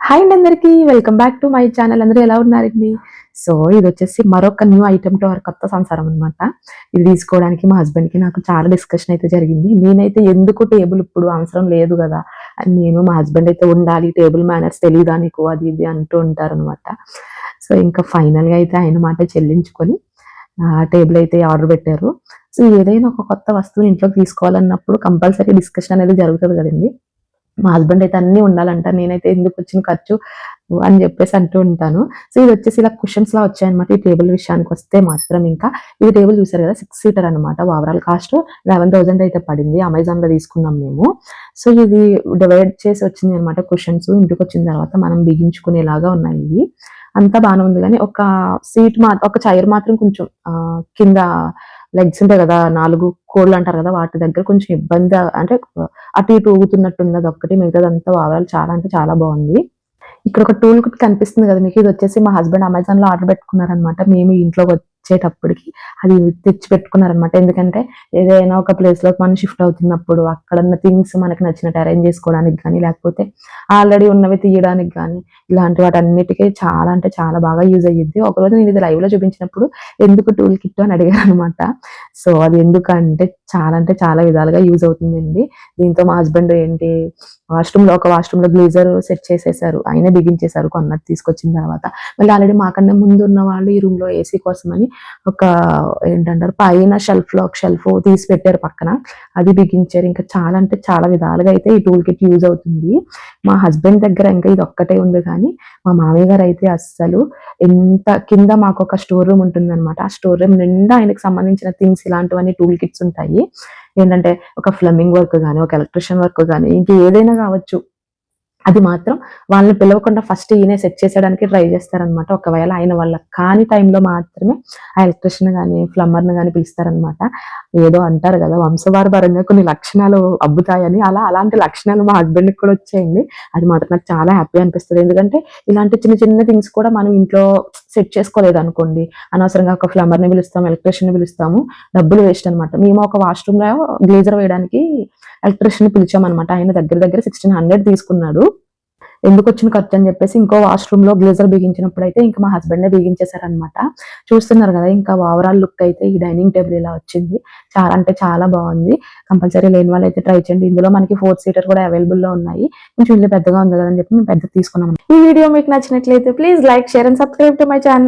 Hi అండి అందరికీ welcome back to my channel. అందరూ ఎలా ఉన్నారండి? సో ఇది వచ్చేసి మరొక న్యూ ఐటమ్ టు అవర్ కొత్త సంసారం అనమాట. ఇది తీసుకోవడానికి మా హస్బెండ్కి నాకు చాలా డిస్కషన్ అయితే జరిగింది. నేనైతే ఎందుకు టేబుల్ ఇప్పుడు అవసరం లేదు కదా అని నేను, మా హస్బెండ్ అయితే ఉండాలి, టేబుల్ మేనర్స్ తెలీదా నీకు అది ఇది అంటూ ఉంటారనమాట. సో ఇంకా ఫైనల్గా అయితే ఆయన మాట చెల్లించుకొని టేబుల్ అయితే ఆర్డర్ పెట్టారు. సో ఏదైనా ఒక కొత్త వస్తువుని ఇంట్లోకి తీసుకోవాలన్నప్పుడు కంపల్సరీ డిస్కషన్ అనేది జరుగుతుంది కదండి. మా హస్బెండ్ అయితే అన్నీ ఉండాలంట. నేనైతే ఎందుకు వచ్చిన ఖర్చు అని చెప్పేసి అంటూ ఉంటాను. సో ఇది వచ్చేసి ఇలా కుషన్స్‌లా వచ్చాయన్నమాట. ఈ టేబుల్ విషయానికి వస్తే మాత్రం ఇంకా ఇది టేబుల్ చూసారు కదా! 6 సీటర్ అనమాట. ఓవరాల్ కాస్ట్ 11,000 అయితే పడింది. అమెజాన్‌లో తీసుకున్నాం మేము. సో ఇది డివైడ్ చేసి వచ్చిందనమాట కుషన్స్. ఇంటికొచ్చిన తర్వాత మనం బిగించుకునేలాగా ఉన్నాయి ఇవి. అంతా బానే ఉంది గానీ ఒక చైర్ మాత్రం కొంచెం కింద లెగ్స్ ఉంటాయి కదా! 4 కోళ్ళు అంటారు కదా! వాటి దగ్గర కొంచెం ఇబ్బంది, అంటే అటు ఇటు ఊగుతున్నట్టుంది అదొక్కటి. మిగతాదంతా ఓవరాల్ చాలా అంటే చాలా బావుంది. ఇక్కడ ఒక టూల్ కిట్ కనిపిస్తుంది కదా మీకు! ఇదొచ్చేసి మా హస్బెండ్ అమెజాన్‌లో ఆర్డర్ పెట్టుకున్నారనమాట. మేము ఇంట్లోకొచ్చేటప్పటికి అది తెచ్చి పెట్టుకున్నారనమాట. ఎందుకంటే ఏదైనా ఒక ప్లేస్‌లోకి మనం షిఫ్ట్ అవుతున్నప్పుడు అక్కడున్న థింగ్స్ మనకి నచ్చినట్టు అరేంజ్ చేసుకోవడానికి గానీ, లేకపోతే ఆల్రెడీ ఉన్నవి తీయడానికి గానీ, ఇలాంటి వాటన్నిటికి చాలా అంటే చాలా బాగా యూజ్ అయ్యిద్ది. ఒకరోజు నేను ఇది లైవ్‌లో చూపించినప్పుడు ఎందుకు టూల్ కిట్ అని అడిగారనమాట. సో అది ఎందుకంటే చాలా అంటే చాలా విధాలుగా యూజ్ అవుతుందండి. దీంతో మా హస్బెండ్ ఏంటి వాష్‌రూమ్‌లో గ్లీజర్ సెట్ చేసేసారు. ఆయనే బిగించేసారు కొన్నది తీసుకొచ్చిన తర్వాత. మళ్ళీ ఆల్రెడీ మాకన్నా ముందు ఉన్న వాళ్ళు ఈ రూమ్‌లో ఏసీ కోసమని ఒక ఏంటంటారు పైన ఒక షెల్ఫ్ తీసి పెట్టారు పక్కన. అది బిగించారు. ఇంకా చాలా అంటే చాలా విధాలుగా అయితే ఈ టూల్ కిట్ యూజ్ అవుతుంది. మా హస్బెండ్ దగ్గర ఇంకా ఇదొక్కటే ఉంది కానీ, మా మామయ్య గారైతే అస్సలు కింద మాకొక స్టోర్ రూమ్ ఉంటుందనమాట. ఆ స్టోర్ రూమ్ నిండా ఆయనకి సంబంధించిన థింగ్స్ ఇలాంటివన్నీ టూల్ కిట్స్ ఉంటాయి. ఏంటంటే ఒక ప్లంబింగ్ వర్క్ గాని, ఒక ఎలక్ట్రీషియన్ వర్క్ గాని, ఇంకేదైనా కావచ్చు. అది మాత్రం వాళ్ళని పిలవకుండా ఫస్ట్ ఈయనే సెట్ చేసేయడానికి ట్రై చేస్తారనమాట. ఒకవేళ ఆయన వాళ్ళ కాని టైంలో మాత్రమే ఆ ఎలక్ట్రీషియన్ గాని, ప్లంబర్‌ని గాని పిలుస్తారనమాట. ఏదో అంటారు గదా! వంశపారంపర్యంగా కొన్ని లక్షణాలు అబ్బుతాయని. అలాంటి లక్షణాలు మా హస్బెండ్‌కి కూడా వచ్చాయండి. అది మాత్రం నాకు చాలా హ్యాపీ అనిపిస్తది. ఎందుకంటే ఇలాంటి చిన్న చిన్న థింగ్స్ కూడా మనం ఇంట్లో సెట్ చేసుకోలేదనుకోండి, అనవసరంగా ఒక ప్లంబర్‌ని పిలుస్తాం, ఎలక్ట్రీషియన్‌ని పిలుస్తాము. డబ్బులు వేస్ట్ అనమాట. మేము ఒక వాష్‌రూమ్‌లో గ్లేజర్ వేయడానికి ఎలక్ట్రీషియన్‌ని పిలిచామనమాట. ఆయన దగ్గర దగ్గర 1600 తీసుకున్నాడు. ఎందుకొచ్చిన ఖర్చని జెప్పేసి ఇంకో వాష్‌రూమ్‌లో గ్లేజర్ బిగించినప్పుడైతే ఇంక మా హస్బెండే బిగించేసారనమాట. చూస్తున్నారు గదా! ఇంకా ఓవరాల్ లుక్ అయితే ఈ డైనింగ్ టేబుల్ ఇలా వచ్చింది. చాలా అంటే చాలా బావుంది. కంపల్సరీ లేని వాళ్ళైతే ట్రై చేయండి. ఇందులో మనకి 4 సీటర్ కూడా అవైలబుల్‌లో ఉన్నాయి. కొంచెం ఇల్లు పెద్దగా ఉంది గదా! అని చెప్పి మేము పెద్దది తీసుకున్నాం. ఈ వీడియో మీకు నచ్చినట్లయితే please like, share and subscribe to my channel.